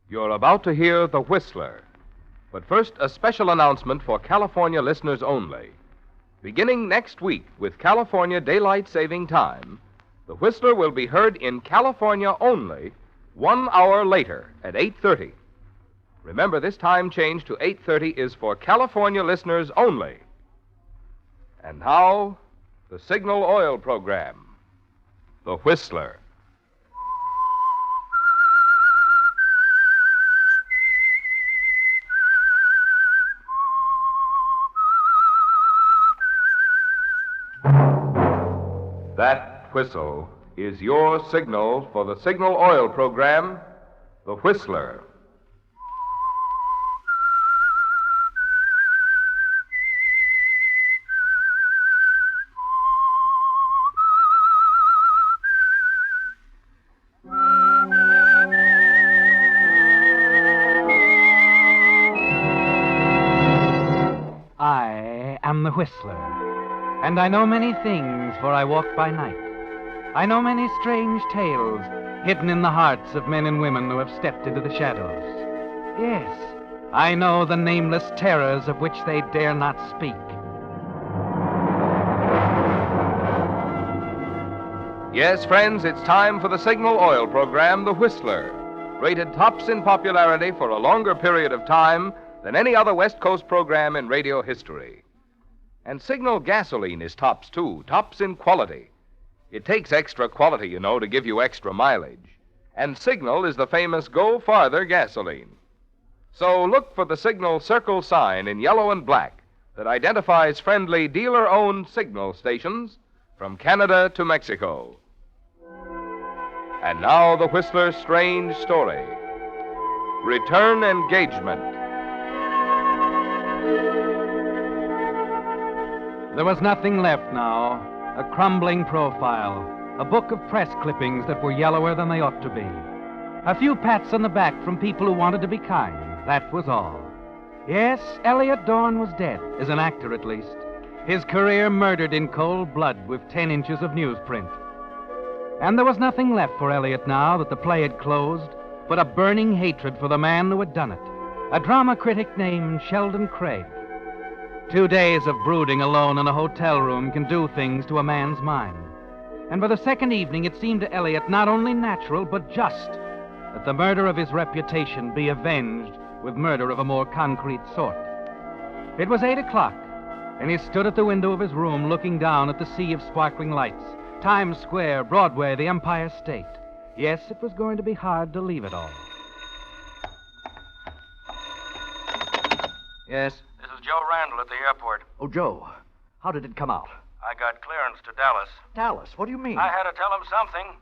You're about to hear The Whistler. But first, a special announcement for California listeners only. Beginning next week with California Daylight Saving Time, The Whistler will be heard in California only 1 hour later at 8:30. Remember, this time change to 8:30 is for California listeners only. And now, the Signal Oil Program, The Whistler. That whistle is your signal for the Signal Oil Program, The Whistler. I am the Whistler, and I know many things, for I walk by night. I know many strange tales hidden in the hearts of men and women who have stepped into the shadows. Yes, I know the nameless terrors of which they dare not speak. Yes, friends, it's time for the Signal Oil Program, The Whistler, rated tops in popularity for a longer period of time than any other West Coast program in radio history. And Signal gasoline is tops, too, tops in quality. It takes extra quality, you know, to give you extra mileage. And Signal is the famous Go Farther gasoline. So look for the Signal circle sign in yellow and black that identifies friendly dealer-owned Signal stations from Canada to Mexico. And now the Whistler's strange story. Return engagement. There was nothing left now. A crumbling profile, a book of press clippings that were yellower than they ought to be. A few pats on the back from people who wanted to be kind. That was all. Yes, Elliot Dawn was dead, as an actor at least. His career murdered in cold blood with 10 inches of newsprint. And there was nothing left for Elliot now that the play had closed but a burning hatred for the man who had done it, a drama critic named Sheldon Craig. 2 days of brooding alone in a hotel room can do things to a man's mind. And by the second evening, it seemed to Elliot not only natural, but just, that the murder of his reputation be avenged with murder of a more concrete sort. It was 8 o'clock, and he stood at the window of his room looking down at the sea of sparkling lights, Times Square, Broadway, the Empire State. Yes, it was going to be hard to leave it all. Yes? This is Joe Randall at the airport. Oh, Joe. How did it come out? I got clearance to Dallas. Dallas? What do you mean? I had to tell him something.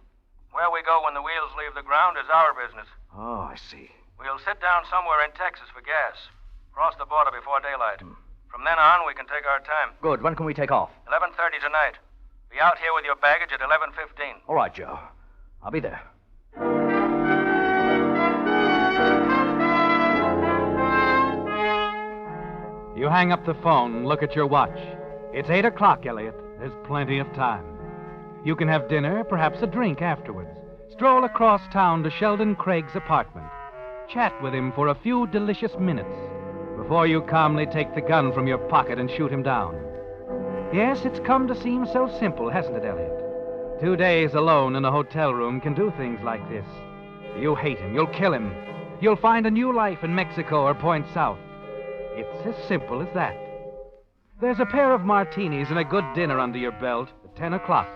Where we go when the wheels leave the ground is our business. Oh, I see. We'll sit down somewhere in Texas for gas. Cross the border before daylight. From then on, we can take our time. Good. When can we take off? 11:30 tonight. Be out here with your baggage at 11:15. All right, Joe. I'll be there. You hang up the phone and look at your watch. It's 8 o'clock, Elliot. There's plenty of time. You can have dinner, perhaps a drink afterwards. Stroll across town to Sheldon Craig's apartment. Chat with him for a few delicious minutes before you calmly take the gun from your pocket and shoot him down. Yes, it's come to seem so simple, hasn't it, Elliot? 2 days alone in a hotel room can do things like this. You hate him. You'll kill him. You'll find a new life in Mexico or Point South. It's as simple as that. There's a pair of martinis and a good dinner under your belt at 10 o'clock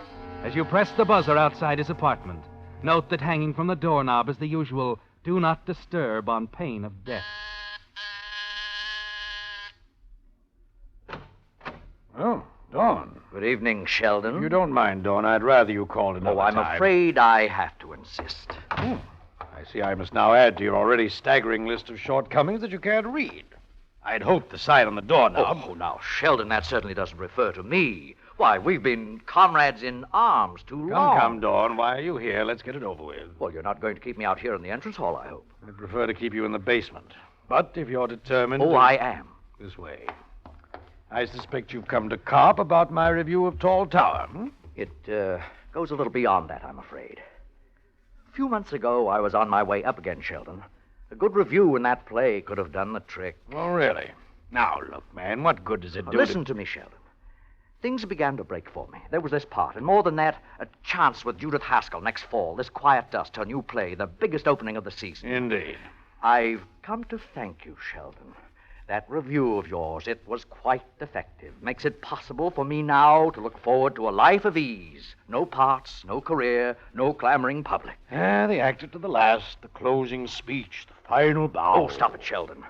as you press the buzzer outside his apartment. Note that hanging from the doorknob is the usual "Do not disturb" on pain of death. Oh, Dawn. Good evening, Sheldon. If you don't mind, Dawn, I'd rather you called another I'm time. afraid I have to insist. I see I must now add to your already staggering list of shortcomings that you can't read. I'd hoped the sign on the doorknob. Oh, now, Sheldon, that certainly doesn't refer to me. Why, we've been comrades in arms too long. Come, Dawn. Why are you here? Let's get it over with. Well, you're not going to keep me out here in the entrance hall, I hope. I'd prefer to keep you in the basement. But if you're determined... Oh, I am. This way. I suspect you've come to carp about my review of Tall Tower. It goes a little beyond that, I'm afraid. A few months ago, I was on my way up again, Sheldon. A good review in that play could have done the trick. Oh, really? Now, look, man, what good does it do Listen to me, Sheldon. Things began to break for me. There was this part, and more than that, a chance with Judith Haskell next fall, this Quiet Dust, her new play, the biggest opening of the season. Indeed. I've come to thank you, Sheldon. That review of yours, it was quite effective. Makes it possible for me now to look forward to a life of ease. No parts, no career, no clamoring public. The actor to the last, the closing speech, the final bow. Oh, stop it, Sheldon.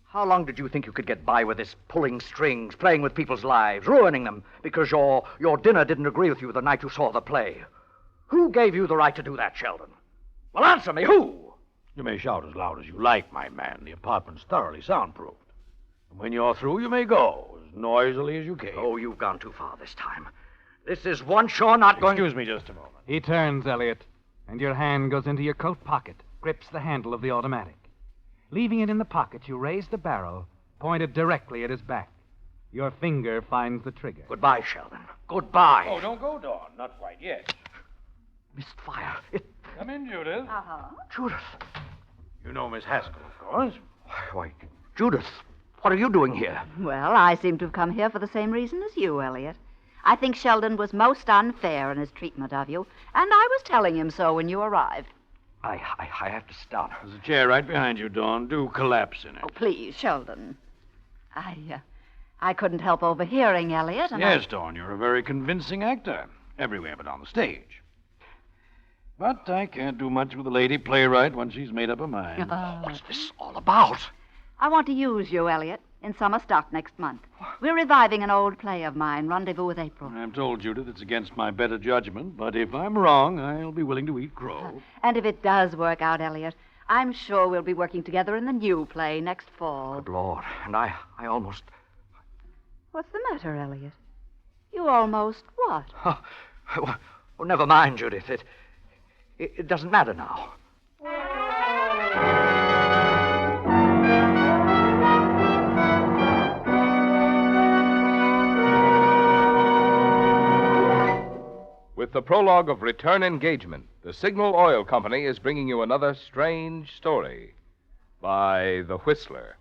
How long did you think you could get by with this pulling strings, playing with people's lives, ruining them, because your dinner didn't agree with you the night you saw the play? Who gave you the right to do that, Sheldon? Well, answer me, who? You may shout as loud as you like, my man. The apartment's thoroughly soundproofed. And when you're through, you may go as noisily as you came. Oh, you've gone too far this time. This is one sure not going... Excuse me just a moment. He turns, Elliot, and your hand goes into your coat pocket, grips the handle of the automatic. Leaving it in the pocket, you raise the barrel, point it directly at his back. Your finger finds the trigger. Goodbye, Sheldon. Goodbye. Oh, don't go, Dawn. Not quite yet. Missed fire. Come in, Judith. Judith. You know Miss Haskell, of course. Why, Judith, what are you doing here? Well, I seem to have come here for the same reason as you, Elliot. I think Sheldon was most unfair in his treatment of you, and I was telling him so when you arrived. I have to stop. There's a chair right behind you, Dawn. Do collapse in it. Oh, please, Sheldon. I couldn't help overhearing Elliot, and Yes, Dawn, you're a very convincing actor. Everywhere but on the stage. But I can't do much with a lady playwright once she's made up her mind. What's this all about? I want to use you, Elliot, in summer stock next month. We're reviving an old play of mine, Rendezvous with April. I've told Judith it's against my better judgment, but if I'm wrong, I'll be willing to eat crow. And if it does work out, Elliot, I'm sure we'll be working together in the new play next fall. Good Lord, and I almost... What's the matter, Elliot? You almost what? Well, never mind, Judith. It doesn't matter now. With the prologue of Return Engagement, the Signal Oil Company is bringing you another strange story by The Whistler.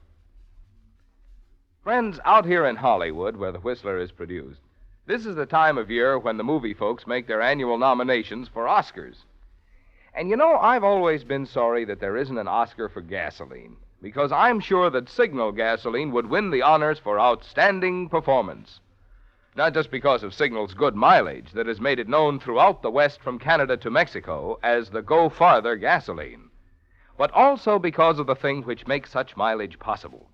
Friends, out here in Hollywood, where The Whistler is produced, this is the time of year when the movie folks make their annual nominations for Oscars. And you know, I've always been sorry that there isn't an Oscar for gasoline, because I'm sure that Signal gasoline would win the honors for outstanding performance. Not just because of Signal's good mileage that has made it known throughout the West from Canada to Mexico as the Go Farther gasoline, but also because of the thing which makes such mileage possible.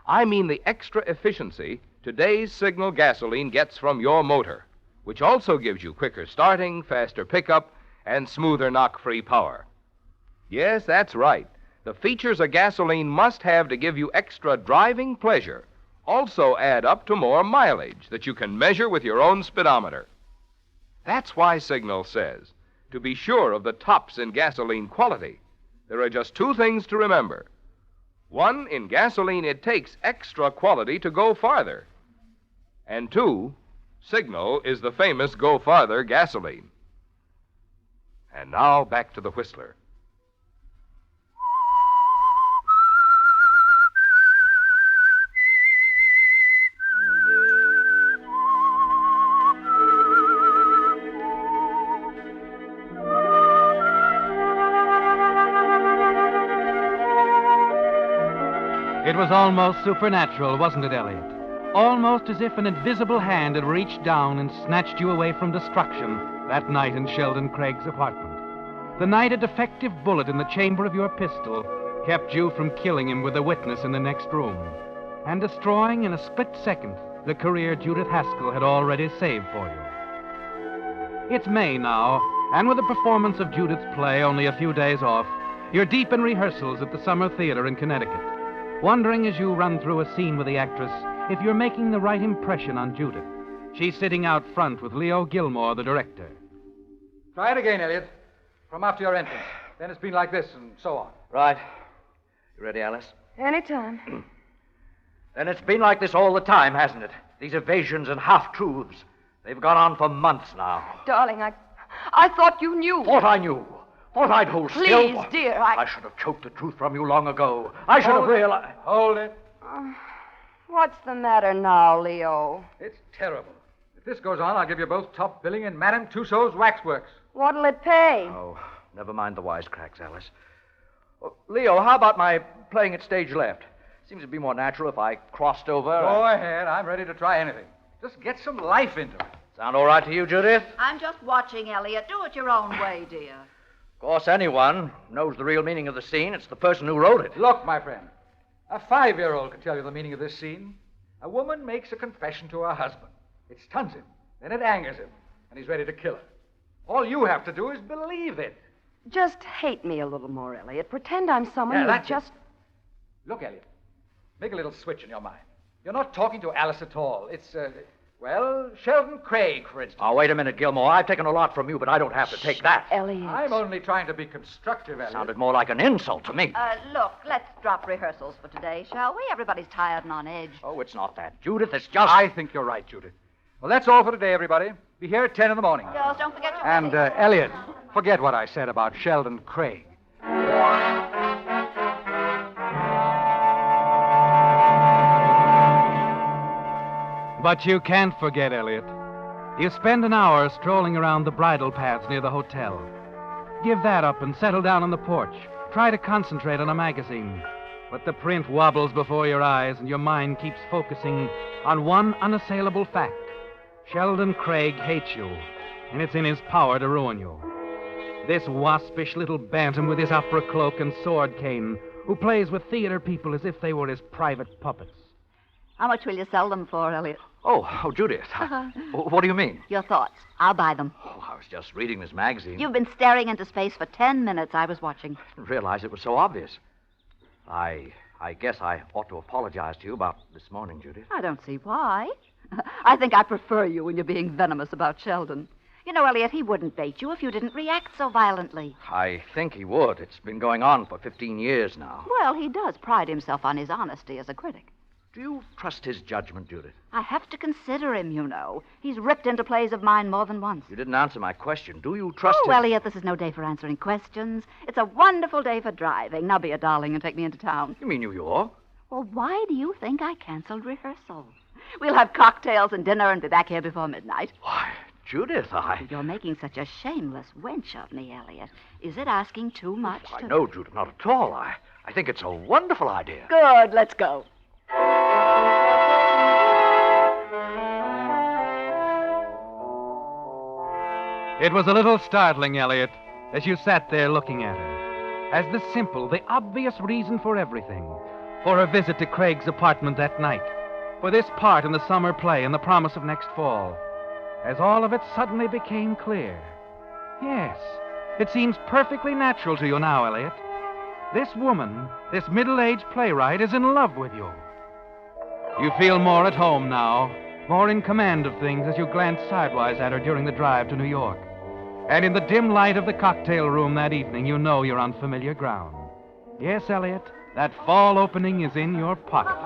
I mean the extra efficiency today's Signal gasoline gets from your motor, which also gives you quicker starting, faster pickup, and smoother knock-free power. Yes, that's right. The features a gasoline must have to give you extra driving pleasure also add up to more mileage that you can measure with your own speedometer. That's why Signal says, to be sure of the tops in gasoline quality, there are just two things to remember. One, in gasoline, it takes extra quality to go farther. And two, Signal is the famous Go Farther gasoline. And now back to The Whistler. It was almost supernatural, wasn't it, Elliot? Almost as if an invisible hand had reached down and snatched you away from destruction that night in Sheldon Craig's apartment. The night a defective bullet in the chamber of your pistol kept you from killing him with a witness in the next room and destroying in a split second the career Judith Haskell had already saved for you. It's May now, and with the performance of Judith's play only a few days off, you're deep in rehearsals at the Summer Theater in Connecticut, wondering as you run through a scene with the actress if you're making the right impression on Judith. She's sitting out front with Leo Gilmore, the director. Try it again, Elliot. From after your entrance. Then it's been like this, and so on. Right. You ready, Alice? Anytime. Then it's been like this all the time, hasn't it? These evasions and half-truths. They've gone on for months now. Darling, I thought you knew. Thought I knew. All right, hold still. Please, dear, I should have choked the truth from you long ago. I should have realized... Hold it. What's the matter now, Leo? It's terrible. If this goes on, I'll give you both top billing in Madame Tussauds Waxworks. What'll it pay? Oh, never mind the wisecracks, Alice. Oh, Leo, how about my playing at stage left? Seems to be more natural if I crossed over. Go ahead. I'm ready to try anything. Just get some life into it. Sound all right to you, Judith? I'm just watching, Elliot. Do it your own way, dear. Of course, anyone knows the real meaning of the scene. It's the person who wrote it. Look, my friend, a 5-year-old can tell you the meaning of this scene. A woman makes a confession to her husband. It stuns him, then it angers him, and he's ready to kill her. All you have to do is believe it. Just hate me a little more, Elliot. Pretend I'm someone who that's just... it. Look, Elliot, make a little switch in your mind. You're not talking to Alice at all. It's, Sheldon Craig, for instance. Oh, wait a minute, Gilmore. I've taken a lot from you, but I don't have to take that. Elliot. I'm only trying to be constructive, Elliot. Sounded more like an insult to me. Look, let's drop rehearsals for today, shall we? Everybody's tired and on edge. Oh, it's not that, Judith. It's just... I think you're right, Judith. Well, that's all for today, everybody. Be here at 10 in the morning. Girls, don't forget your And, wedding. Elliot, forget what I said about Sheldon Craig. But you can't forget, Elliot. You spend an hour strolling around the bridle paths near the hotel. Give that up and settle down on the porch. Try to concentrate on a magazine. But the print wobbles before your eyes, and your mind keeps focusing on one unassailable fact. Sheldon Craig hates you, and it's in his power to ruin you. This waspish little bantam with his opera cloak and sword cane, who plays with theater people as if they were his private puppets. How much will you sell them for, Elliot? Oh, Judith. What do you mean? Your thoughts. I'll buy them. Oh, I was just reading this magazine. You've been staring into space for 10 minutes. I was watching. I didn't realize it was so obvious. I guess I ought to apologize to you about this morning, Judith. I don't see why. I think I prefer you when you're being venomous about Sheldon. You know, Elliot, he wouldn't bait you if you didn't react so violently. I think he would. It's been going on for 15 years now. Well, he does pride himself on his honesty as a critic. Do you trust his judgment, Judith? I have to consider him, you know. He's ripped into plays of mine more than once. You didn't answer my question. Do you trust Oh, him? Elliot, this is no day for answering questions. It's a wonderful day for driving. Now be a darling and take me into town. You mean New York? Well, why do you think I canceled rehearsal? We'll have cocktails and dinner and be back here before midnight. Why, Judith, You're making such a shameless wench of me, Elliot. Is it asking too much? No, Judith, not at all. I think it's a wonderful idea. Good, let's go. It was a little startling, Elliot, as you sat there looking at her. As the simple, the obvious reason for everything. For her visit to Craig's apartment that night. For this part in the summer play and the promise of next fall. As all of it suddenly became clear. Yes, it seems perfectly natural to you now, Elliot. This woman, this middle-aged playwright, is in love with you. You feel more at home now, more in command of things as you glance sidewise at her during the drive to New York. And in the dim light of the cocktail room that evening, you know you're on familiar ground. Yes, Elliot, that fall opening is in your pocket.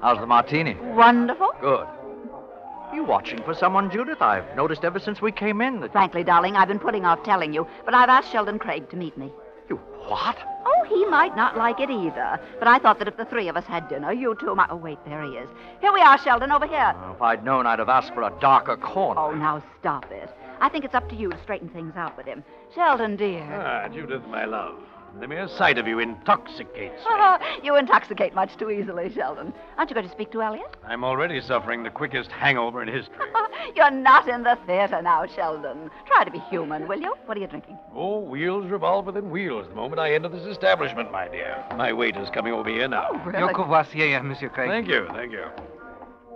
How's the martini? Wonderful. Good. You watching for someone, Judith? I've noticed ever since we came in that... Frankly, darling, I've been putting off telling you, but I've asked Sheldon Craig to meet me. You what? Oh, he might not like it either. But I thought that if the three of us had dinner, you two might... Oh, wait, there he is. Here we are, Sheldon, over here. If I'd known, I'd have asked for a darker corner. Oh, now stop it. I think it's up to you to straighten things out with him. Sheldon, dear. Ah, Judith, my love. The mere sight of you intoxicates me. You intoxicate much too easily, Sheldon. Aren't you going to speak to Elliot? I'm already suffering the quickest hangover in history. You're not in the theater now, Sheldon. Try to be human, will you? What are you drinking? Oh, wheels revolve within wheels the moment I enter this establishment, my dear. My waiter's coming over here now. Really? Your courvoisier, Monsieur Craig. Thank you, thank you.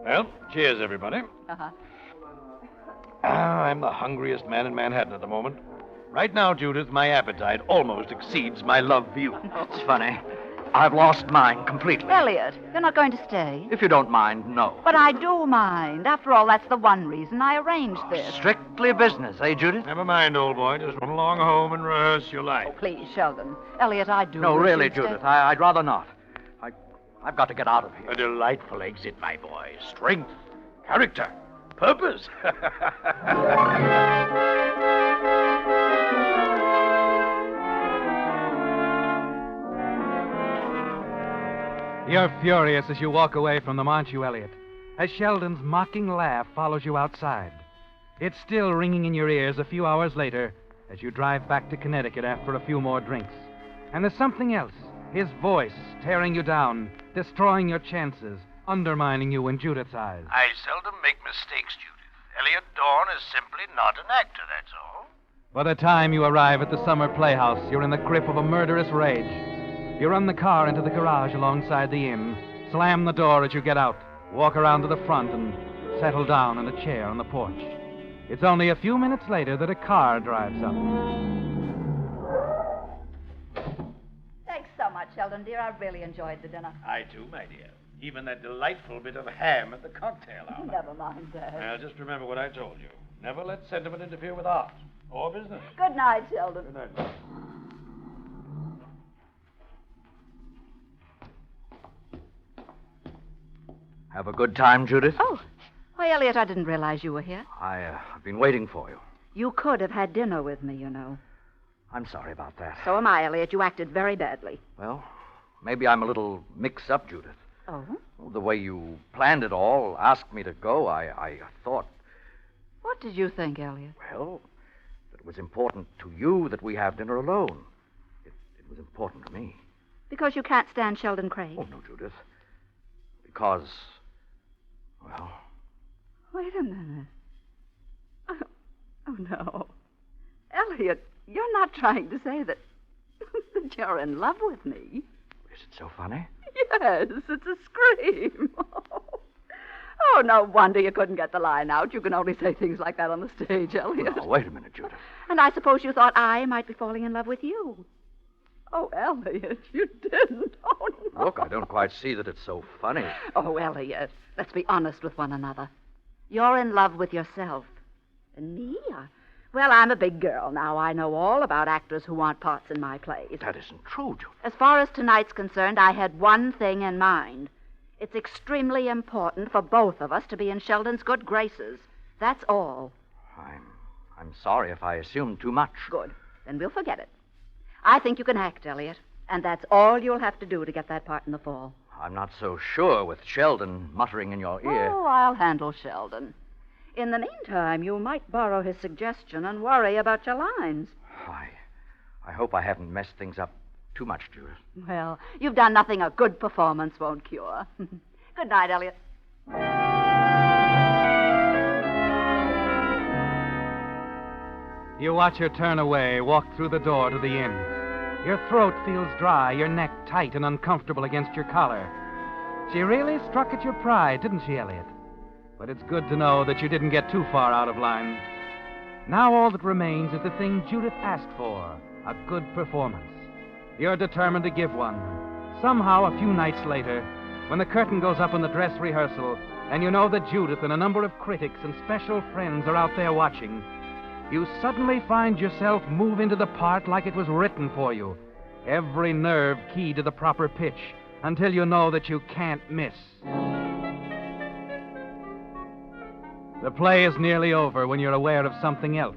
Well, cheers, everybody. Uh-huh. I'm the hungriest man in Manhattan at the moment. Right now, Judith, my appetite almost exceeds my love for you. That's funny. I've lost mine completely. Elliot, you're not going to stay? If you don't mind, no. But I do mind. After all, that's the one reason I arranged this. Strictly business, eh, Judith? Never mind, old boy. Just run along home and rehearse your life. Please, Sheldon. Elliot, I do. No, wish really, you'd stay. Judith. I'd rather not. I've got to get out of here. A delightful exit, my boy. Strength, character, purpose. You're furious as you walk away from them, aren't you, Elliot? As Sheldon's mocking laugh follows you outside. It's still ringing in your ears a few hours later as you drive back to Connecticut after a few more drinks. And there's something else. His voice tearing you down, destroying your chances, undermining you in Judith's eyes. I seldom make mistakes, Judith. Elliot Dawn is simply not an actor, that's all. By the time you arrive at the summer playhouse, you're in the grip of a murderous rage. You run the car into the garage alongside the inn, slam the door as you get out, walk around to the front, and settle down in a chair on the porch. It's only a few minutes later that a car drives up. Thanks so much, Sheldon, dear. I really enjoyed the dinner. I too, my dear. Even that delightful bit of ham at the cocktail hour. Never mind, Dad. Well, just remember what I told you. Never let sentiment interfere with art or business. Good night, Sheldon. Good night. Have a good time, Judith? Oh, why, Elliot, I didn't realize you were here. I've been waiting for you. You could have had dinner with me, you know. I'm sorry about that. So am I, Elliot. You acted very badly. Well, maybe I'm a little mixed up, Judith. Oh? The way you planned it all, asked me to go, I thought, What did you think, Elliot? well, that it was important to you that we have dinner alone. It was important to me. Because you can't stand Sheldon Craig? Oh, no, Judith. Because, well, Wait a minute. Oh, no. Elliot, you're not trying to say that you're in love with me. is it so funny? Yes, it's a scream. Oh, no wonder you couldn't get the line out. You can only say things like that on the stage, Elliot. Oh, wait a minute, Judith. And I suppose you thought I might be falling in love with you. Oh, Elliot, you didn't. Oh, no. Look, I don't quite see that it's so funny. Oh, Elliot, let's be honest with one another. You're in love with yourself. And me? Well, I'm a big girl now. I know all about actors who want parts in my plays. That isn't true, Judith. As far as tonight's concerned, I had one thing in mind. It's extremely important for both of us to be in Sheldon's good graces. That's all. I'm sorry if I assumed too much. Good. Then we'll forget it. I think you can act, Elliot. And that's all you'll have to do to get that part in the fall. I'm not so sure with Sheldon muttering in your ear. Oh, I'll handle Sheldon. In the meantime, you might borrow his suggestion and worry about your lines. I hope I haven't messed things up too much, Judith. Well, you've done nothing a good performance won't cure. Good night, Elliot. You watch her turn away, walk through the door to the inn. Your throat feels dry, your neck tight and uncomfortable against your collar. She really struck at your pride, didn't she, Elliot? But it's good to know that you didn't get too far out of line. Now all that remains is the thing Judith asked for, a good performance. You're determined to give one. Somehow, a few nights later, when the curtain goes up in the dress rehearsal, and you know that Judith and a number of critics and special friends are out there watching, you suddenly find yourself move into the part like it was written for you, every nerve keyed to the proper pitch, until you know that you can't miss. The play is nearly over when you're aware of something else.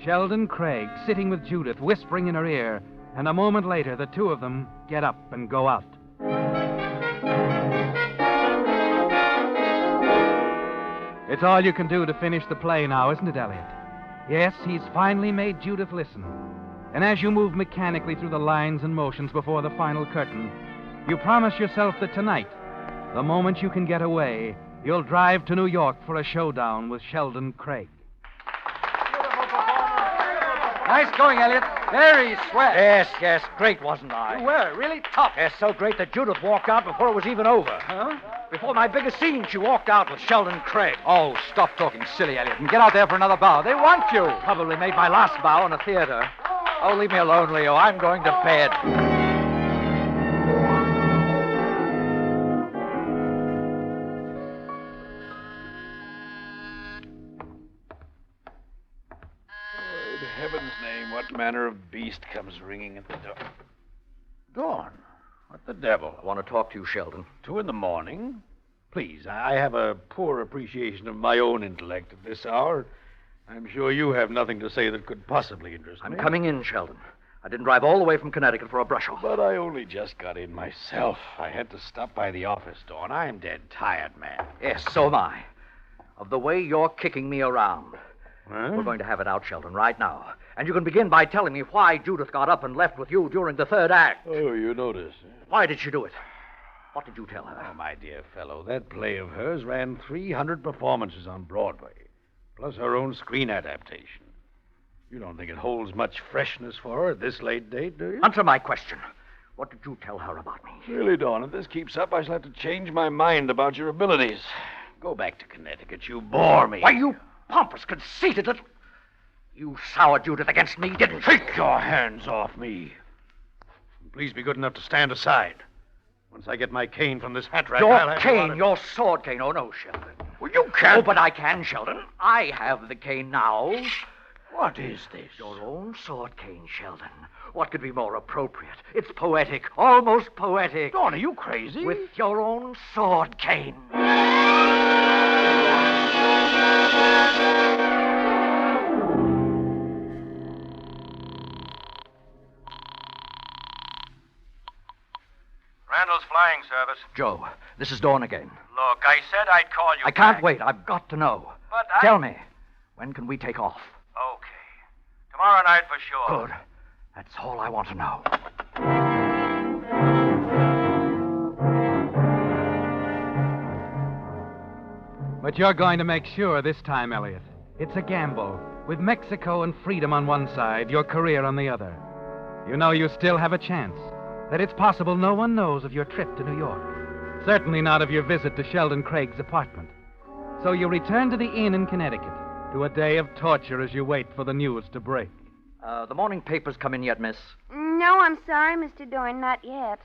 Sheldon Craig sitting with Judith, whispering in her ear, and a moment later, the two of them get up and go out. It's all you can do to finish the play now, isn't it, Elliot? Yes, he's finally made Judith listen. And as you move mechanically through the lines and motions before the final curtain, you promise yourself that tonight, the moment you can get away, you'll drive to New York for a showdown with Sheldon Craig. Nice going, Elliot. Very swell. Yes, great, wasn't I? You were. Really tough. Yes, so great that Judith walked out before it was even over. Huh? Before my biggest scene, she walked out with Sheldon Craig. Oh, stop talking silly, Elliot, and get out there for another bow. They want you. Probably made my last bow in a theater. Oh, leave me alone, Leo. I'm going to bed. In heaven's name, what manner of beast comes ringing at the door? Dawn. What the devil? I want to talk to you, Sheldon. 2 a.m? Please, I have a poor appreciation of my own intellect at this hour. I'm sure you have nothing to say that could possibly interest me. I'm coming in, Sheldon. I didn't drive all the way from Connecticut for a brush-off. But I only just got in myself. I had to stop by the office, Dawn. I'm dead tired, man. Yes, so am I. Of the way you're kicking me around. Huh? We're going to have it out, Sheldon, right now. And you can begin by telling me why Judith got up and left with you during the third act. Oh, you noticed. Why did she do it? What did you tell her? Oh, my dear fellow, that play of hers ran 300 performances on Broadway, plus her own screen adaptation. You don't think it holds much freshness for her at this late date, do you? Answer my question. What did you tell her about me? Really, Dawn, if this keeps up, I shall have to change my mind about your abilities. Go back to Connecticut. You bore me. Why, you pompous, conceited little... You soured Judith against me, didn't you? Take your hands off me. And please be good enough to stand aside. Once I get my cane from this hat rack, I'll have Your cane, your sword cane. Oh, no, Sheldon. Well, you can't. Oh, but I can, Sheldon. I have the cane now. What is this? Your own sword cane, Sheldon. What could be more appropriate? It's poetic, almost poetic. Dawn, are you crazy? With your own sword cane. Randall's Flying Service. Joe, this is Dawn again. Look, I said I'd call you I can't back. wait. I've got to know. But Tell me, when can we take off? Okay. Tomorrow night for sure. Good. That's all I want to know. But you're going to make sure this time, Elliot. It's a gamble. With Mexico and freedom on one side, your career on the other. You know you still have a chance. That it's possible no one knows of your trip to New York. Certainly not of your visit to Sheldon Craig's apartment. So you return to the inn in Connecticut, to a day of torture as you wait for the news to break. The morning papers come in yet, miss? No, I'm sorry, Mr. Dorn, not yet.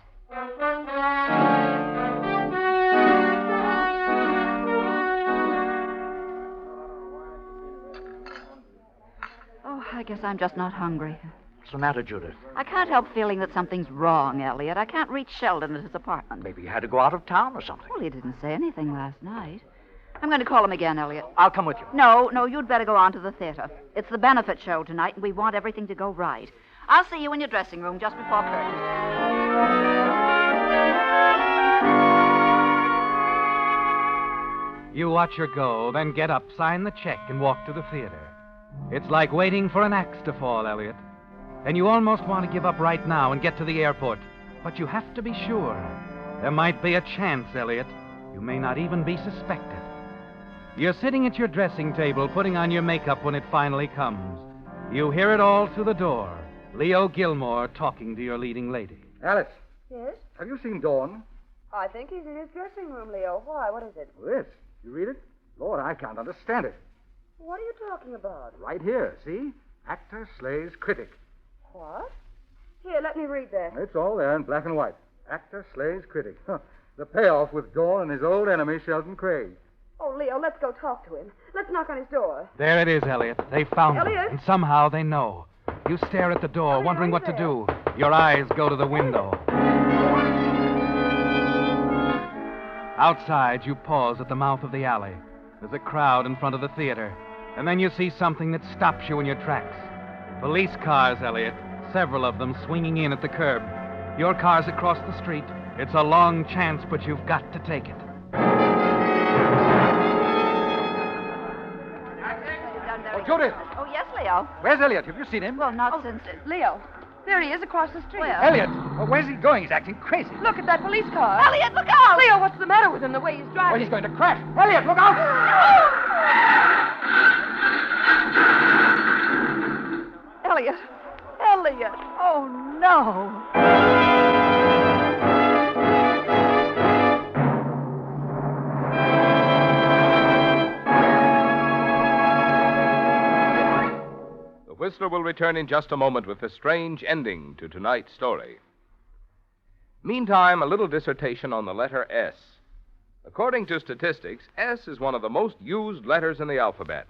Oh, I guess I'm just not hungry. What's the matter, Judith? I can't help feeling that something's wrong, Elliot. I can't reach Sheldon at his apartment. Maybe you had to go out of town or something. Well, he didn't say anything last night. I'm going to call him again, Elliot. I'll come with you. No, you'd better go on to the theater. It's the benefit show tonight, and we want everything to go right. I'll see you in your dressing room just before curtain. You watch her go, then get up, sign the check, and walk to the theater. It's like waiting for an axe to fall, Elliot. And you almost want to give up right now and get to the airport. But you have to be sure. There might be a chance, Elliot. You may not even be suspected. You're sitting at your dressing table, putting on your makeup when it finally comes. You hear it all through the door. Leo Gilmore talking to your leading lady. Alice, Yes? have you seen Dawn? I think he's in his dressing room, Leo. Why? What is it? This. You read it? Lord, I can't understand it. What are you talking about? Right here, see? Actor slays critic. What? Here, let me read that. It's all there in black and white. Actor slays critic. Huh. The payoff with Dawn and his old enemy, Sheldon Craig. Oh, Leo, let's go talk to him. Let's knock on his door. There it is, Elliot. They found him. Elliot? And somehow they know. You stare at the door, Elliot, wondering are what you to there? do. Your eyes go to the window. Outside, you pause at the mouth of the alley. There's a crowd in front of the theater. And then you see something that stops you in your tracks. Police cars, Elliot. Several of them swinging in at the curb. Your car's across the street. It's a long chance, but you've got to take it. Oh, Judith! Oh, yes, Leo. Where's Elliot? Have you seen him? Well, not since... Leo, there he is across the street. Where? Elliot! Well, where's he going? He's acting crazy. Look at that police car. Elliot, look out! Leo, what's the matter with him, the way he's driving? Well, he's going to crash. Elliot, look out! Elliot! Elliot! Oh, no! The Whistler will return in just a moment with a strange ending to tonight's story. Meantime, a little dissertation on the letter S. According to statistics, S is one of the most used letters in the alphabet.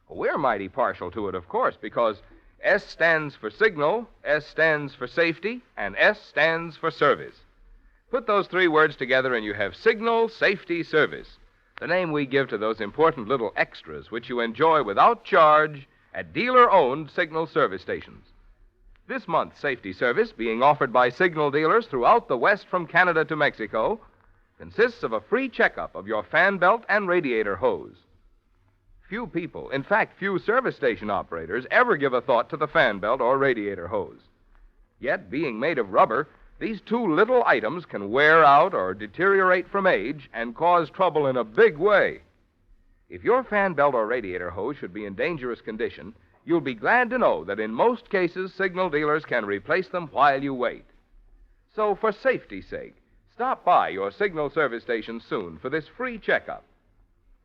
We're mighty partial to it, of course, because S stands for signal, S stands for safety, and S stands for service. Put those three words together and you have signal, safety, service, the name we give to those important little extras which you enjoy without charge at dealer-owned signal service stations. This month's safety service, being offered by signal dealers throughout the West from Canada to Mexico, consists of a free checkup of your fan belt and radiator hose. Few people, in fact, few service station operators, ever give a thought to the fan belt or radiator hose. Yet, being made of rubber, these two little items can wear out or deteriorate from age and cause trouble in a big way. If your fan belt or radiator hose should be in dangerous condition, you'll be glad to know that in most cases, signal dealers can replace them while you wait. So, for safety's sake, stop by your signal service station soon for this free checkup.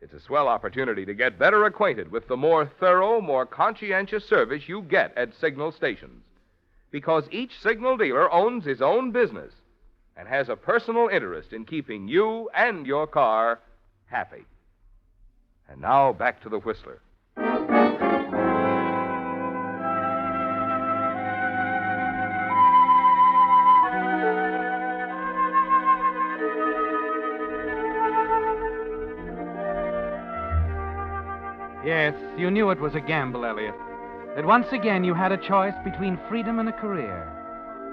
It's a swell opportunity to get better acquainted with the more thorough, more conscientious service you get at signal stations. Because each signal dealer owns his own business and has a personal interest in keeping you and your car happy. And now, back to the Whistler. Yes, you knew it was a gamble, Elliot. That once again you had a choice between freedom and a career.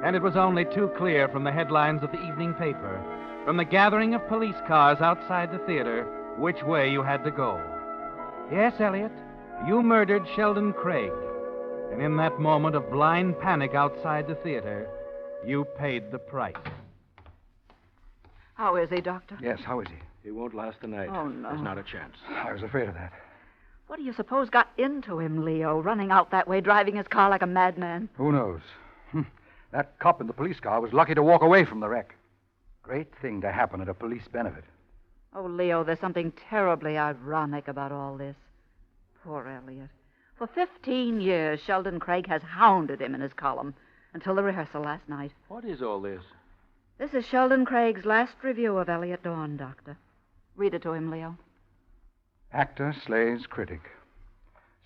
And it was only too clear from the headlines of the evening paper, from the gathering of police cars outside the theater, which way you had to go. Yes, Elliot, you murdered Sheldon Craig. And in that moment of blind panic outside the theater, you paid the price. How is he, Doctor? Yes, how is he? He won't last the night. Oh, no. There's not a chance. I was afraid of that. What do you suppose got into him, Leo, running out that way, driving his car like a madman? Who knows? That cop in the police car was lucky to walk away from the wreck. Great thing to happen at a police benefit. Oh, Leo, there's something terribly ironic about all this. Poor Elliot. For 15 years, Sheldon Craig has hounded him in his column until the rehearsal last night. What is all this? This is Sheldon Craig's last review of Elliot Dawn, Doctor. Read it to him, Leo. Actor slays critic.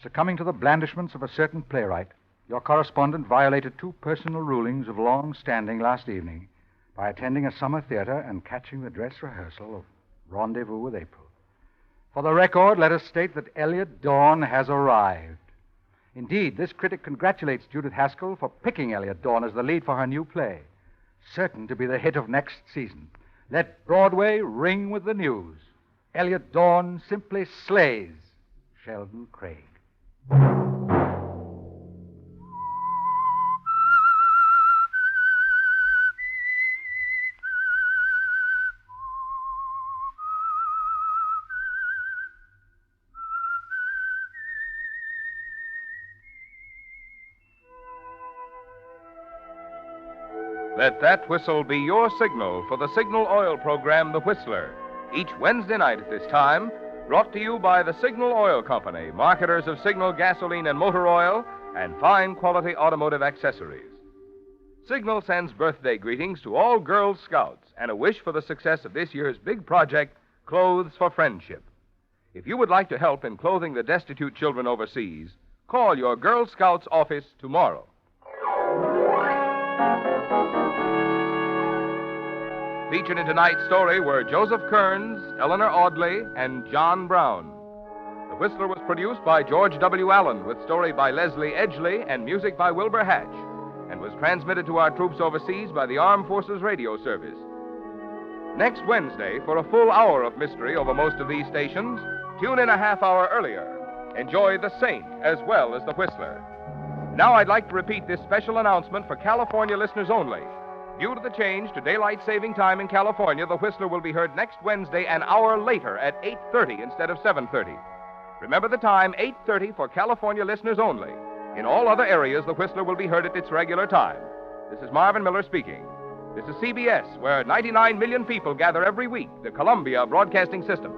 Succumbing to the blandishments of a certain playwright, your correspondent violated two personal rulings of long standing last evening by attending a summer theater and catching the dress rehearsal of Rendezvous with April. For the record, let us state that Elliot Dawn has arrived. Indeed, this critic congratulates Judith Haskell for picking Elliot Dawn as the lead for her new play, certain to be the hit of next season. Let Broadway ring with the news. Elliot Dawn simply slays Sheldon Craig. Let that whistle be your signal for the Signal Oil program, The Whistler. Each Wednesday night at this time, brought to you by the Signal Oil Company, marketers of Signal gasoline and motor oil, and fine quality automotive accessories. Signal sends birthday greetings to all Girl Scouts and a wish for the success of this year's big project, Clothes for Friendship. If you would like to help in clothing the destitute children overseas, call your Girl Scouts office tomorrow. Featured in tonight's story were Joseph Kearns, Eleanor Audley, and John Brown. The Whistler was produced by George W. Allen, with story by Leslie Edgley and music by Wilbur Hatch, and was transmitted to our troops overseas by the Armed Forces Radio Service. Next Wednesday, for a full hour of mystery over most of these stations, tune in a half hour earlier. Enjoy The Saint as well as The Whistler. Now I'd like to repeat this special announcement for California listeners only. Due to the change to daylight saving time in California, The Whistler will be heard next Wednesday an hour later at 8:30 instead of 7:30. Remember the time, 8:30 for California listeners only. In all other areas, The Whistler will be heard at its regular time. This is Marvin Miller speaking. This is CBS, where 99 million people gather every week, the Columbia Broadcasting System.